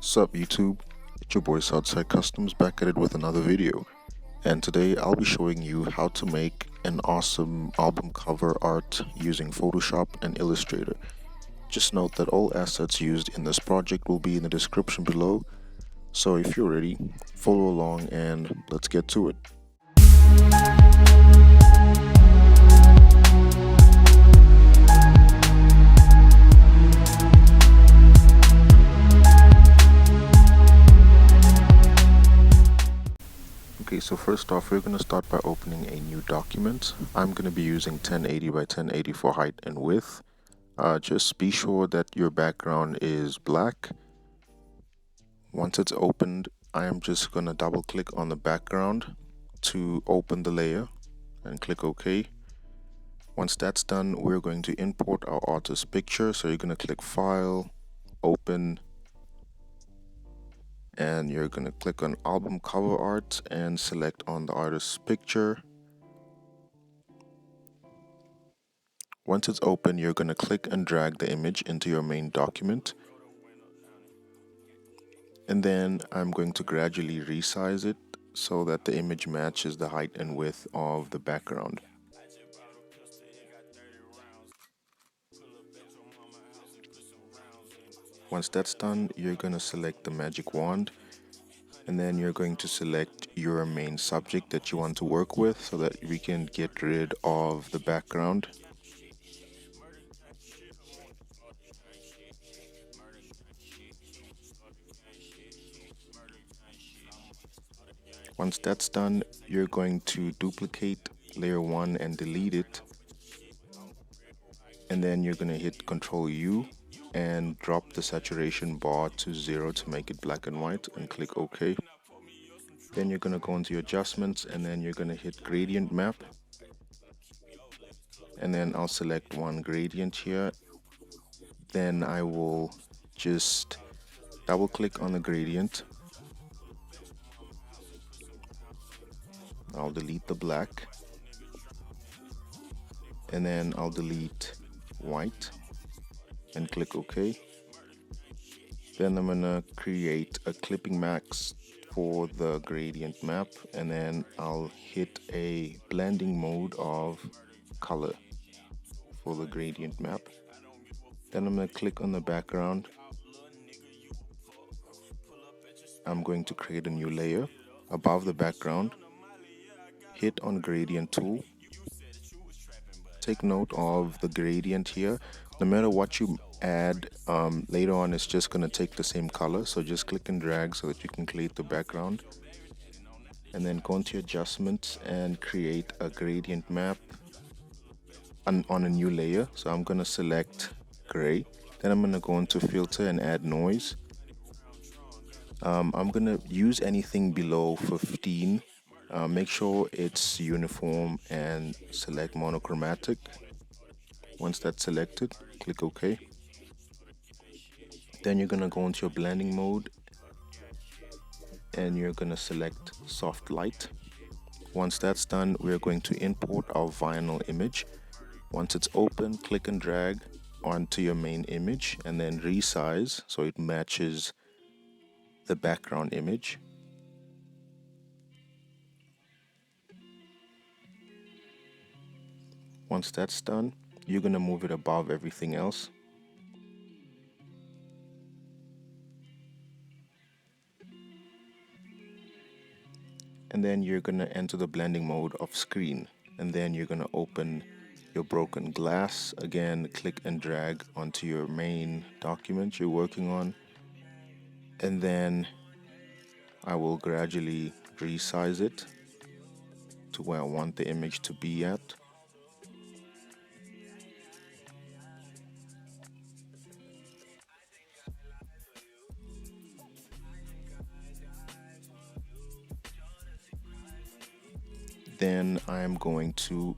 Sup YouTube, it's your boy Southside Customs back at it with another video, and today I'll be showing you how to make an awesome album cover art using Photoshop and Illustrator. Just note that all assets used in this project will be in the description below, so if you're ready, follow along and let's get to it. Okay, so first off, we're going to start by opening a new document. I'm going to be using 1080 by 1080 for height and width. Just be sure that your background is black. Once it's opened, I am just going to double click on the background to open the layer and click OK. Once that's done, we're going to import our artist picture. So you're going to click File, Open, and you're going to click on Album Cover Art and select on the artist's picture. Once it's open, you're going to click and drag the image into your main document. And then I'm going to gradually resize it so that the image matches the height and width of the background. Once that's done, you're going to select the magic wand, and then you're going to select your main subject that you want to work with so that we can get rid of the background. Once that's done, you're going to duplicate layer 1 and delete it, and then you're going to hit Ctrl U and drop the saturation bar to 0 to make it black and white and click OK. Then you're going to go into your adjustments and then you're going to hit gradient map, and then I'll select one gradient here. Then I will just double click on the gradient. I'll delete the black, and then I'll delete white and click OK. Then I'm gonna create a clipping max for the gradient map, and then I'll hit a blending mode of color for the gradient map. Then I'm gonna click on the background. I'm going to create a new layer above the background. Hit on gradient tool. Take note of the gradient here. No matter what you add later on, it's just going to take the same color. So just click and drag so that you can create the background. And then go into adjustments and create a gradient map on a new layer. So I'm going to select gray. Then I'm going to go into filter and add noise. I'm going to use anything below 15. Make sure it's uniform and select monochromatic. Once that's selected, click OK. Then you're going to go into your blending mode and you're going to select soft light. Once that's done, we're going to import our vinyl image. Once it's open, click and drag onto your main image and then resize so it matches the background image. Once that's done, you're going to move it above everything else. And then you're going to enter the blending mode of screen. And then you're going to open your broken glass. Again, click and drag onto your main document you're working on. And then I will gradually resize it to where I want the image to be at. Then I am going to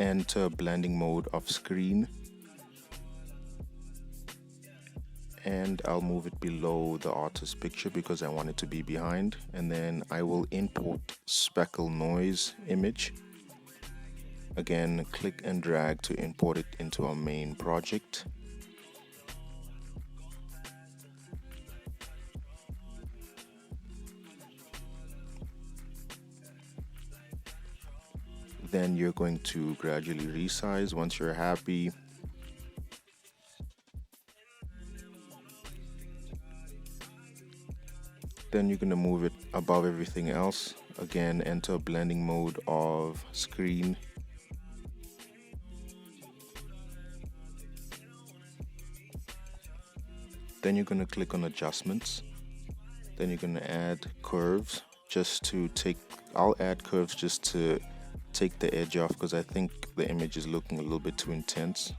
enter blending mode of screen, and I'll move it below the artist picture because I want it to be behind. And then I will import speckle noise image. Again, click and drag to import it into our main project. Then you're going to gradually resize once you're happy. Then you're going to move it above everything else. Again, enter blending mode of screen. Then you're going to click on adjustments. Then you're going to add curves just to take, I'll add curves just to take the edge off because I think the image is looking a little bit too intense.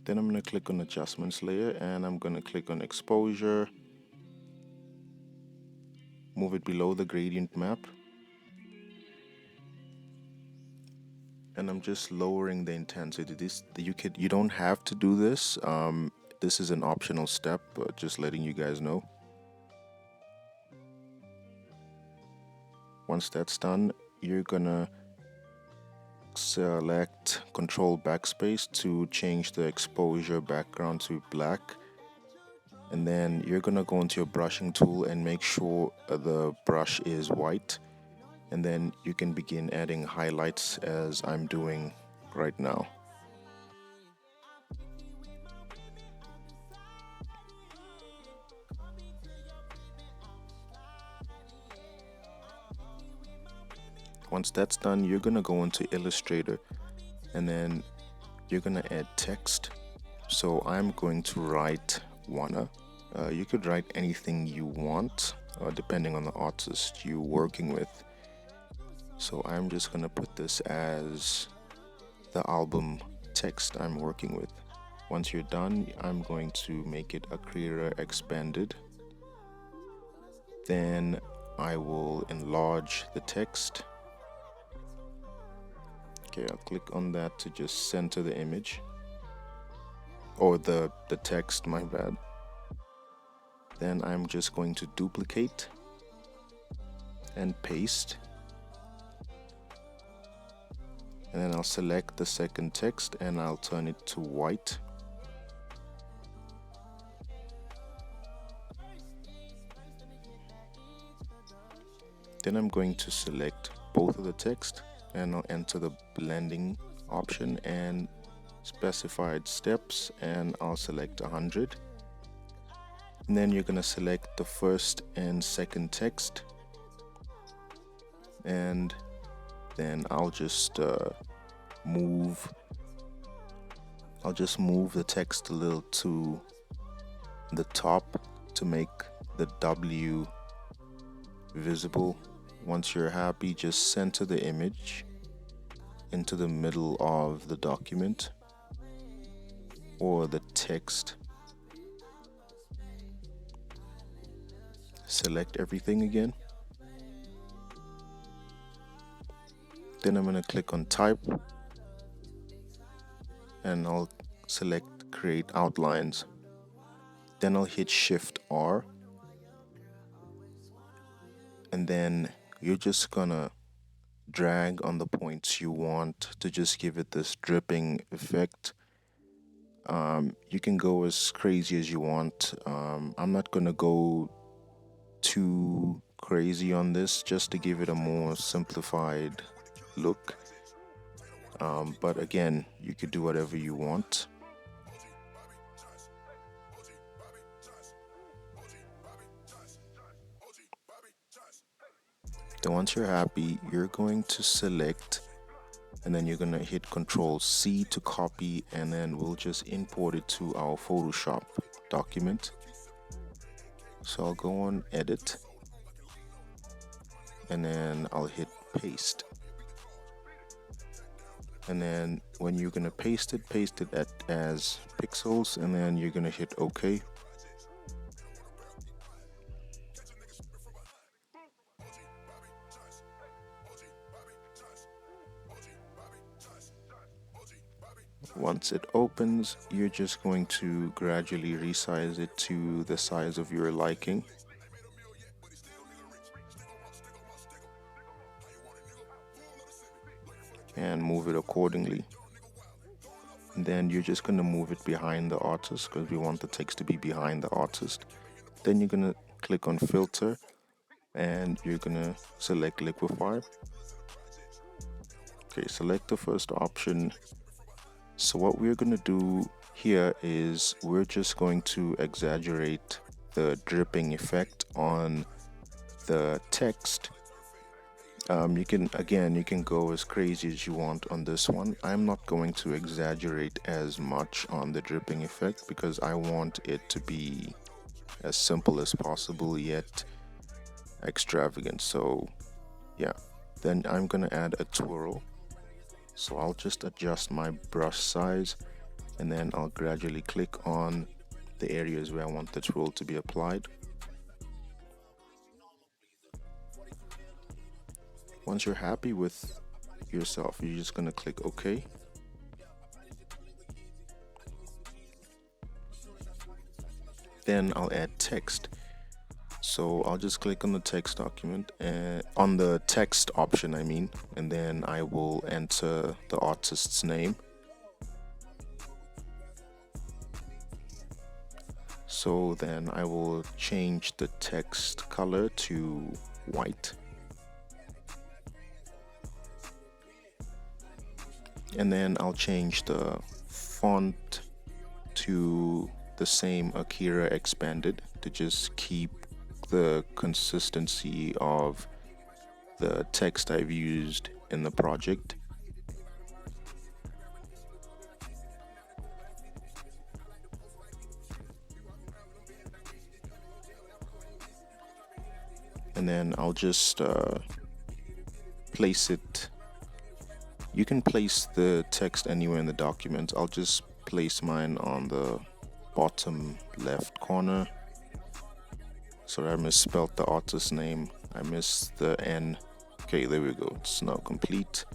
Then I'm going to click on adjustments layer and I'm going to click on exposure. Move it below the gradient map. And I'm just lowering the intensity. You don't have to do this. This is an optional step, just letting you guys know. Once that's done, you're gonna select Control Backspace to change the exposure background to black. And then you're gonna go into your brushing tool and make sure the brush is white. And then you can begin adding highlights as I'm doing right now. Once that's done, you're gonna go into Illustrator and then you're gonna add text. So I'm going to write wanna. You could write anything you want, depending on the artist you're working with. So I'm just gonna put this as the album text I'm working with. Once you're done, I'm going to make it a creator expanded. Then I will enlarge the text. Okay, I'll click on that to just center the image. Or the text, my bad. Then I'm just going to duplicate and paste. And then I'll select the second text and I'll turn it to white. Then I'm going to select both of the text and I'll enter the blending option and specified steps and I'll select 100. And then you're going to select the first and second text and then I'll just move the text a little to the top to make the W visible. Once you're happy, just center the image into the middle of the document or the text. Select everything again. Then I'm going to click on type and I'll select create outlines. Then I'll hit Shift R and then you're just gonna drag on the points you want to just give it this dripping effect. You can go as crazy as you want. I'm not gonna go too crazy on this just to give it a more simplified look. But again, you could do whatever you want. Then once you're happy, you're going to select and then you're going to hit Control C to copy and then we'll just import it to our Photoshop document. So I'll go on edit and then I'll hit paste. And then when you're going to paste it as pixels and then you're going to hit OK. Once it opens, you're just going to gradually resize it to the size of your liking and move it accordingly. And then you're just going to move it behind the artist because we want the text to be behind the artist. Then you're going to click on filter and you're going to select liquify. Okay, select the first option. So what we're going to do here is we're just going to exaggerate the dripping effect on the text. You can go as crazy as you want on this one. I'm not going to exaggerate as much on the dripping effect because I want it to be as simple as possible yet extravagant. So yeah, then I'm gonna add a twirl. So I'll just adjust my brush size and then I'll gradually click on the areas where I want the twirl to be applied. Once you're happy with yourself, you're just gonna click OK. Then I'll add text. So I'll just click on the text document and on the text option, and then I will enter the artist's name. So then I will change the text color to white. And then I'll change the font to the same Akira expanded to just keep the consistency of the text I've used in the project. And then I'll just place it. You can place the text anywhere in the document. I'll just place mine on the bottom left corner. Sorry, I misspelled the artist's name. I missed the N. Okay, there we go. It's now complete.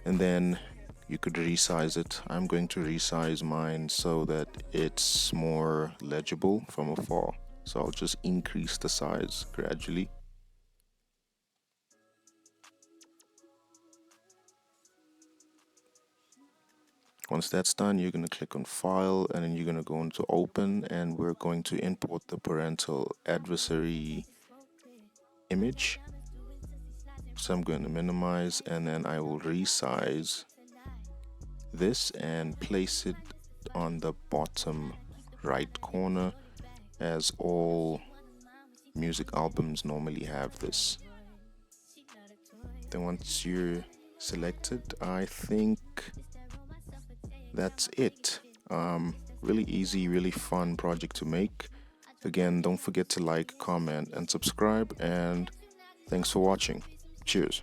And then you could resize it. I'm going to resize mine so that it's more legible from afar. So I'll just increase the size gradually. Once that's done, you're going to click on File and then you're going to go into Open, and we're going to import the parental adversary image. So I'm going to minimize and then I will resize this and place it on the bottom right corner, as all music albums normally have this. Then once you're selected, I think that's it. Really easy, really fun project to make. Again, don't forget to like, comment, and subscribe, and thanks for watching. Cheers.